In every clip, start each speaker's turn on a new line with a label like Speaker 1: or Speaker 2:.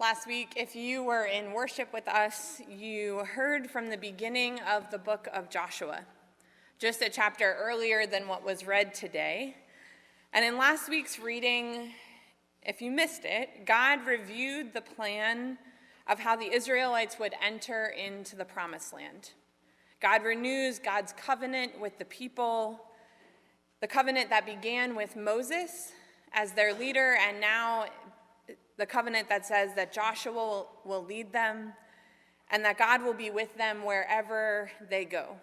Speaker 1: last week, if you were in worship with us, you heard from the beginning of the book of Joshua, just a chapter earlier than what was read today. And in last week's reading, if you missed it, God reviewed the plan of how the Israelites would enter into the promised land. God renews God's covenant with the people, the covenant that began with Moses as their leader, and now the covenant that says that Joshua will lead them and that God will be with them wherever they go.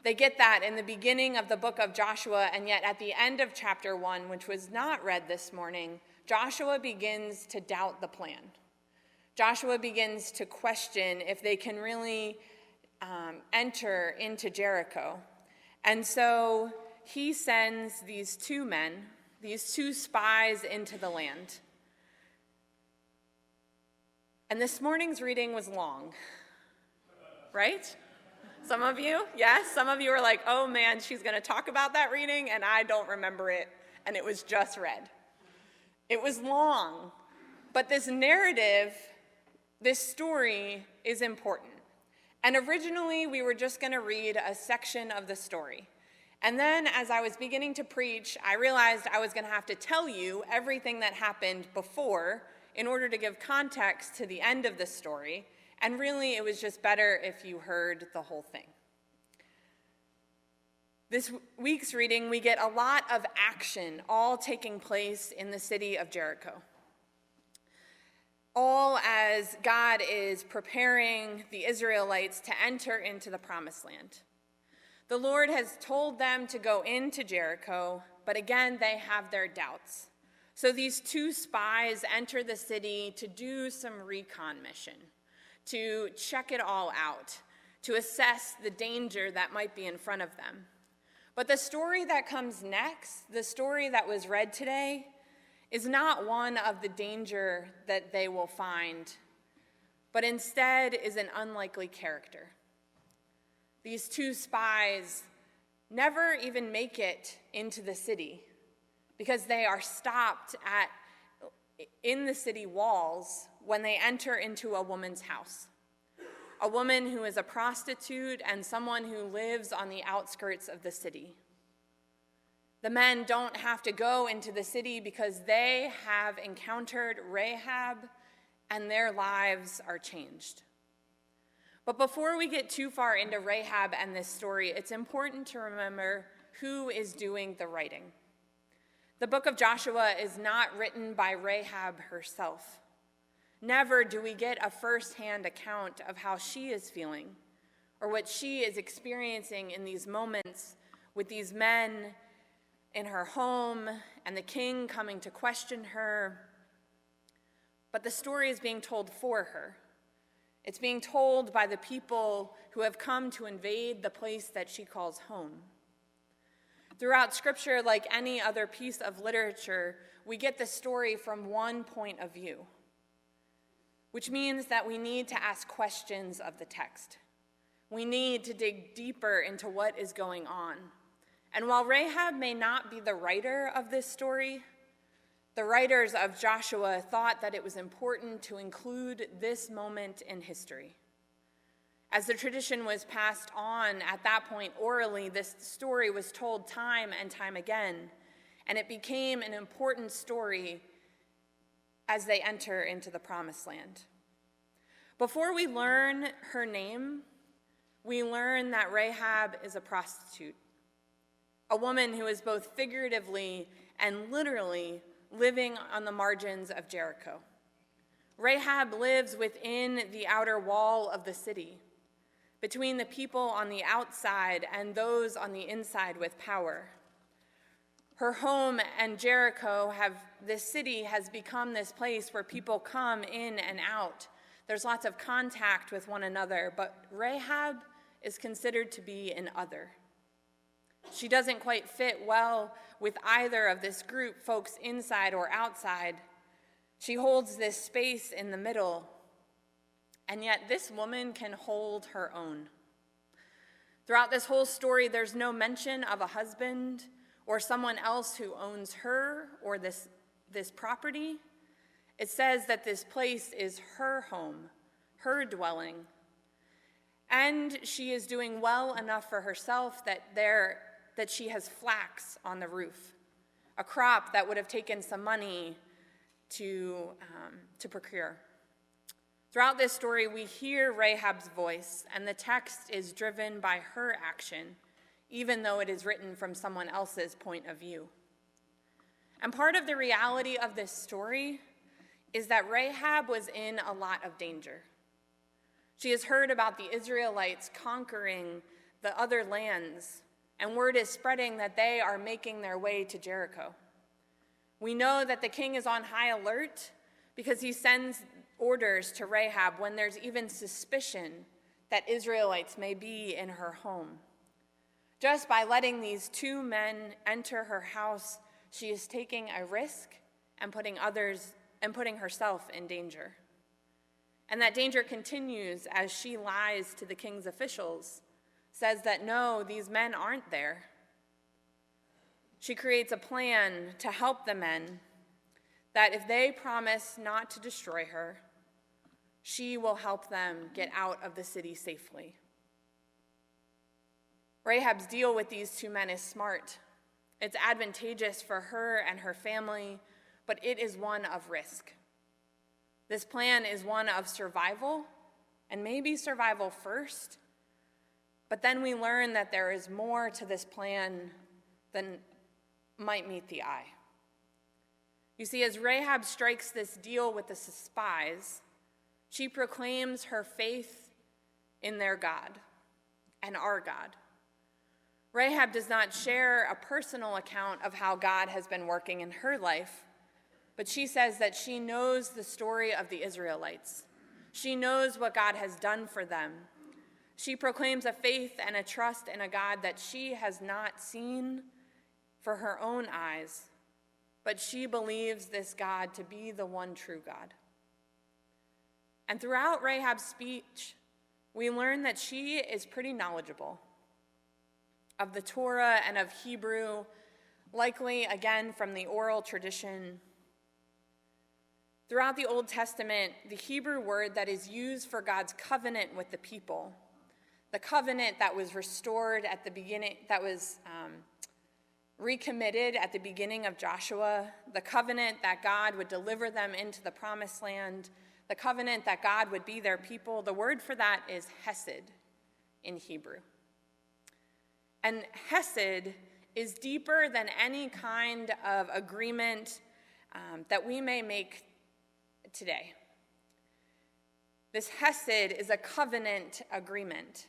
Speaker 1: They get that in the beginning of the book of Joshua, and yet at the end of chapter 1, which was not read this morning, Joshua begins to doubt the plan. Joshua begins to question if they can really enter into Jericho. And so he sends these two men, these two spies, into the land. And this morning's reading was long, right? Some of you, yes, some of you are like, oh man, she's going to talk about that reading and I don't remember it, and it was just read. It was long, but this narrative, this story is important. And originally we were just going to read a section of the story. And then as I was beginning to preach, I realized I was going to have to tell you everything that happened before in order to give context to the end of the story, and really it was just better if you heard the whole thing. This week's reading, we get a lot of action all taking place in the city of Jericho. All as God is preparing the Israelites to enter into the promised land. The Lord has told them to go into Jericho, but again, they have their doubts. So these two spies enter the city to do some recon mission, to check it all out, to assess the danger that might be in front of them. But the story that comes next, the story that was read today, is not one of the danger that they will find, but instead is an unlikely character. These two spies never even make it into the city because they are stopped in the city walls when they enter into a woman's house. A woman who is a prostitute and someone who lives on the outskirts of the city. The men don't have to go into the city because they have encountered Rahab and their lives are changed. But before we get too far into Rahab and this story, it's important to remember who is doing the writing. The book of Joshua is not written by Rahab herself. Never do we get a first-hand account of how she is feeling or what she is experiencing in these moments with these men in her home and the king coming to question her. But the story is being told for her. It's being told by the people who have come to invade the place that she calls home. Throughout Scripture, like any other piece of literature, we get the story from one point of view, which means that we need to ask questions of the text. We need to dig deeper into what is going on. And while Rahab may not be the writer of this story, the writers of Joshua thought that it was important to include this moment in history. As the tradition was passed on at that point orally, this story was told time and time again, and it became an important story as they enter into the promised land. Before we learn her name, we learn that Rahab is a prostitute, a woman who is both figuratively and literally living on the margins of Jericho. Rahab lives within the outer wall of the city, between the people on the outside and those on the inside with power. Her home and Jericho this city has become this place where people come in and out. There's lots of contact with one another, but Rahab is considered to be an other. She doesn't quite fit well with either of this group, folks inside or outside. She holds this space in the middle, and yet this woman can hold her own. Throughout this whole story, there's no mention of a husband or someone else who owns her or this property, It says that this place is her home, her dwelling, and she is doing well enough for herself that she has flax on the roof, a crop that would have taken some money to procure. Throughout this story, we hear Rahab's voice, and the text is driven by her action, even though it is written from someone else's point of view. And part of the reality of this story is that Rahab was in a lot of danger. She has heard about the Israelites conquering the other lands, and word is spreading that they are making their way to Jericho. We know that the king is on high alert because he sends orders to Rahab when there's even suspicion that Israelites may be in her home. Just by letting these two men enter her house, she is taking a risk and putting herself in danger. And that danger continues as she lies to the king's officials, says that no, these men aren't there. She creates a plan to help the men, that if they promise not to destroy her, she will help them get out of the city safely. Rahab's deal with these two men is smart. It's advantageous for her and her family, but it is one of risk. This plan is one of survival, and maybe survival first, but then we learn that there is more to this plan than might meet the eye. You see, as Rahab strikes this deal with the spies, she proclaims her faith in their God and our God. Rahab does not share a personal account of how God has been working in her life, but she says that she knows the story of the Israelites. She knows what God has done for them. She proclaims a faith and a trust in a God that she has not seen for her own eyes, but she believes this God to be the one true God. And throughout Rahab's speech, we learn that she is pretty knowledgeable of the Torah and of Hebrew, likely again from the oral tradition. Throughout the Old Testament, the Hebrew word that is used for God's covenant with the people, the covenant that was restored at the beginning, that was recommitted at the beginning of Joshua, the covenant that God would deliver them into the promised land, the covenant that God would be their people, the word for that is hesed in Hebrew. And hesed is deeper than any kind of agreement that we may make today. This hesed is a covenant agreement.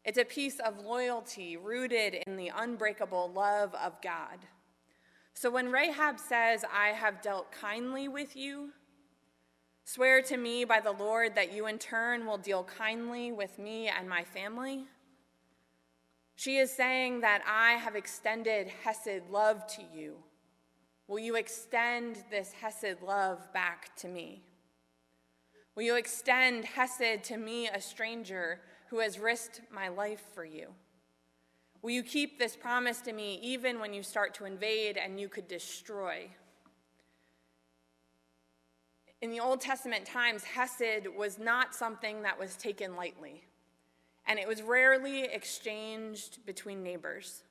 Speaker 1: It's a piece of loyalty rooted in the unbreakable love of God. So when Rahab says, "I have dealt kindly with you," swear to me by the Lord that you in turn will deal kindly with me and my family, she is saying that I have extended hesed love to you. Will you extend this hesed love back to me? Will you extend hesed to me, a stranger who has risked my life for you? Will you keep this promise to me even when you start to invade and you could destroy? In the Old Testament times, hesed was not something that was taken lightly, and it was rarely exchanged between neighbors.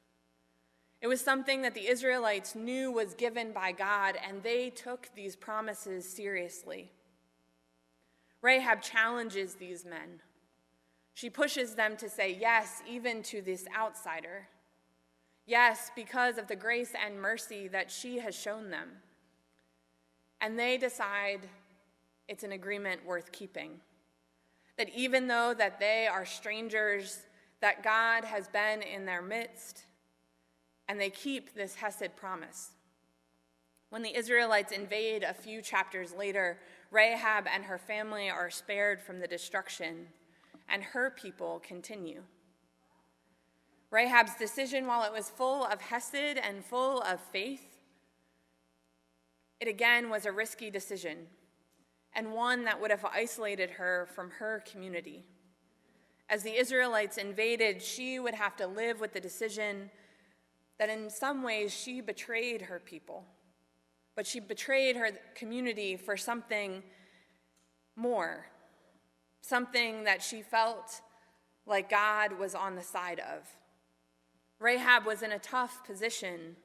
Speaker 1: It was something that the Israelites knew was given by God, and they took these promises seriously. Rahab challenges these men. She pushes them to say yes, even to this outsider. Yes, because of the grace and mercy that she has shown them. And they decide it's an agreement worth keeping. That even though that they are strangers, that God has been in their midst, and they keep this hesed promise. When the Israelites invade a few chapters later, Rahab and her family are spared from the destruction, and her people continue. Rahab's decision, while it was full of hesed and full of faith, it again was a risky decision, and one that would have isolated her from her community. As the Israelites invaded, she would have to live with the decision that in some ways she betrayed her people. but she betrayed her community for something more, something that she felt like God was on the side of. Rahab was in a tough position,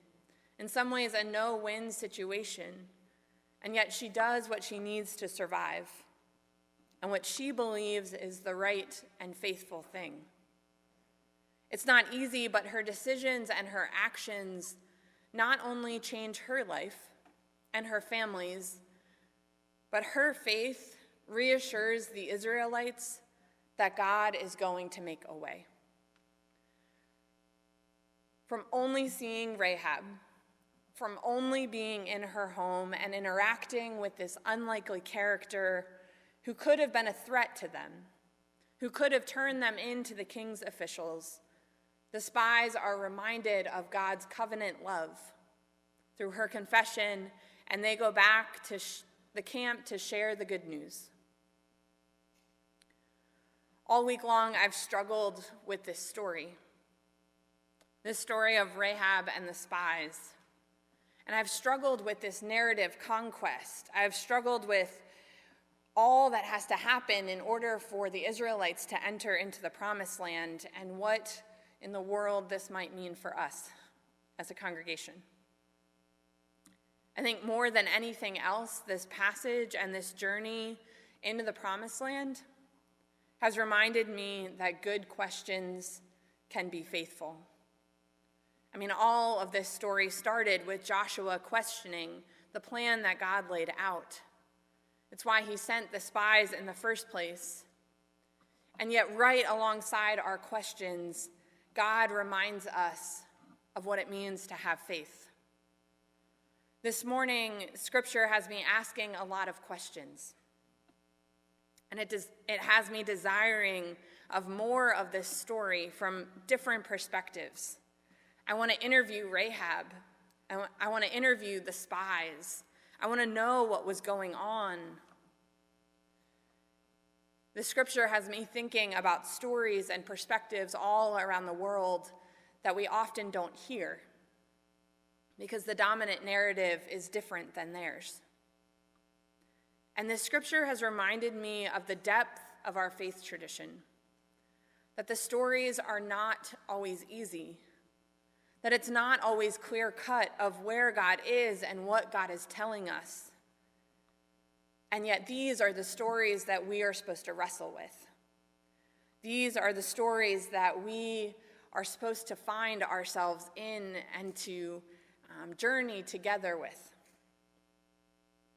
Speaker 1: in some ways a no-win situation, and yet she does what she needs to survive, and what she believes is the right and faithful thing. It's not easy, but her decisions and her actions not only change her life and her family's, but her faith reassures the Israelites that God is going to make a way. From only seeing Rahab, from only being in her home and interacting with this unlikely character who could have been a threat to them, who could have turned them into the king's officials, the spies are reminded of God's covenant love through her confession, and they go back to the camp to share the good news. All week long, I've struggled with this story of Rahab and the spies. And I've struggled with this narrative conquest. I've struggled with all that has to happen in order for the Israelites to enter into the promised land, and what in the world this might mean for us as a congregation. I think more than anything else, this passage and this journey into the promised land has reminded me that good questions can be faithful. I mean, all of this story started with Joshua questioning the plan that God laid out. It's why he sent the spies in the first place. And yet, right alongside our questions, God reminds us of what it means to have faith. This morning, Scripture has me asking a lot of questions. And it has me desiring of more of this story from different perspectives. I want to interview Rahab. I want to interview the spies. I want to know what was going on. The scripture has me thinking about stories and perspectives all around the world that we often don't hear because the dominant narrative is different than theirs. And this scripture has reminded me of the depth of our faith tradition, that the stories are not always easy, that it's not always clear-cut of where God is and what God is telling us. And yet these are the stories that we are supposed to wrestle with. These are the stories that we are supposed to find ourselves in and to journey together with.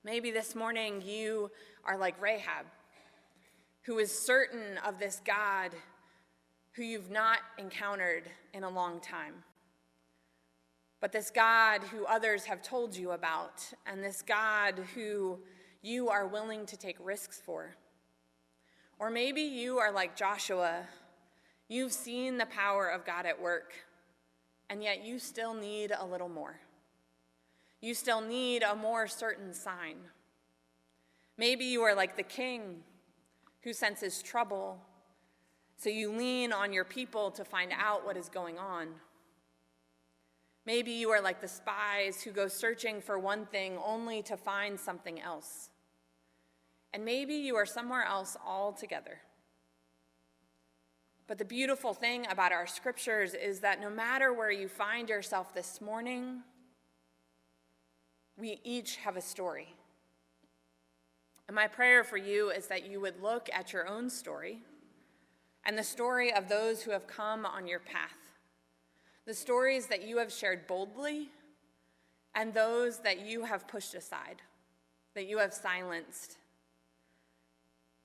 Speaker 1: Maybe this morning you are like Rahab, who is certain of this God who you've not encountered in a long time. But this God who others have told you about, and this God who you are willing to take risks for. Or maybe you are like Joshua. You've seen the power of God at work, and yet you still need a little more. You still need a more certain sign. Maybe you are like the king who senses trouble, so you lean on your people to find out what is going on. Maybe you are like the spies who go searching for one thing only to find something else. And maybe you are somewhere else altogether. But the beautiful thing about our scriptures is that no matter where you find yourself this morning, we each have a story. And my prayer for you is that you would look at your own story and the story of those who have come on your path. The stories that you have shared boldly and those that you have pushed aside, that you have silenced.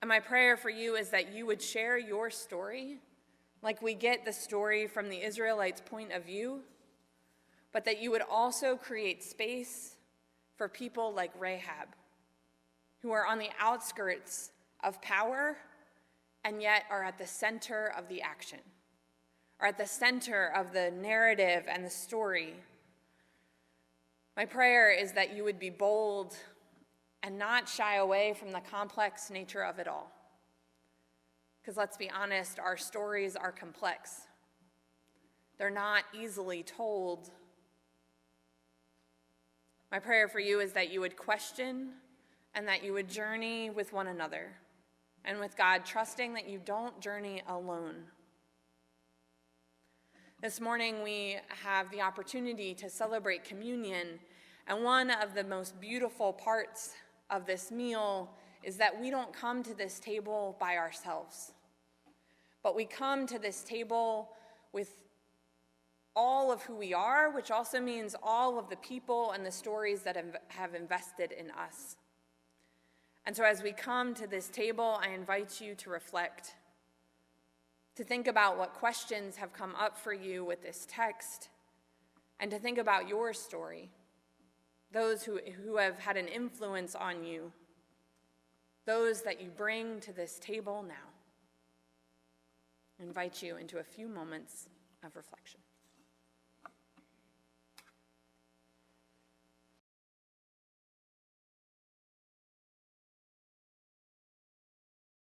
Speaker 1: And my prayer for you is that you would share your story like we get the story from the Israelites' point of view, but that you would also create space for people like Rahab, who are on the outskirts of power and yet are at the center of the action, are at the center of the narrative and the story. My prayer is that you would be bold and not shy away from the complex nature of it all. Because let's be honest, our stories are complex. They're not easily told. My prayer for you is that you would question and that you would journey with one another and with God, trusting that you don't journey alone. This morning we have the opportunity to celebrate communion, and one of the most beautiful parts of this meal is that we don't come to this table by ourselves, but we come to this table with all of who we are, which also means all of the people and the stories that have invested in us. And so as we come to this table, I invite you to reflect, to think about what questions have come up for you with this text, and to think about your story, those who have had an influence on you, those that you bring to this table now. I invite you into a few moments of reflection.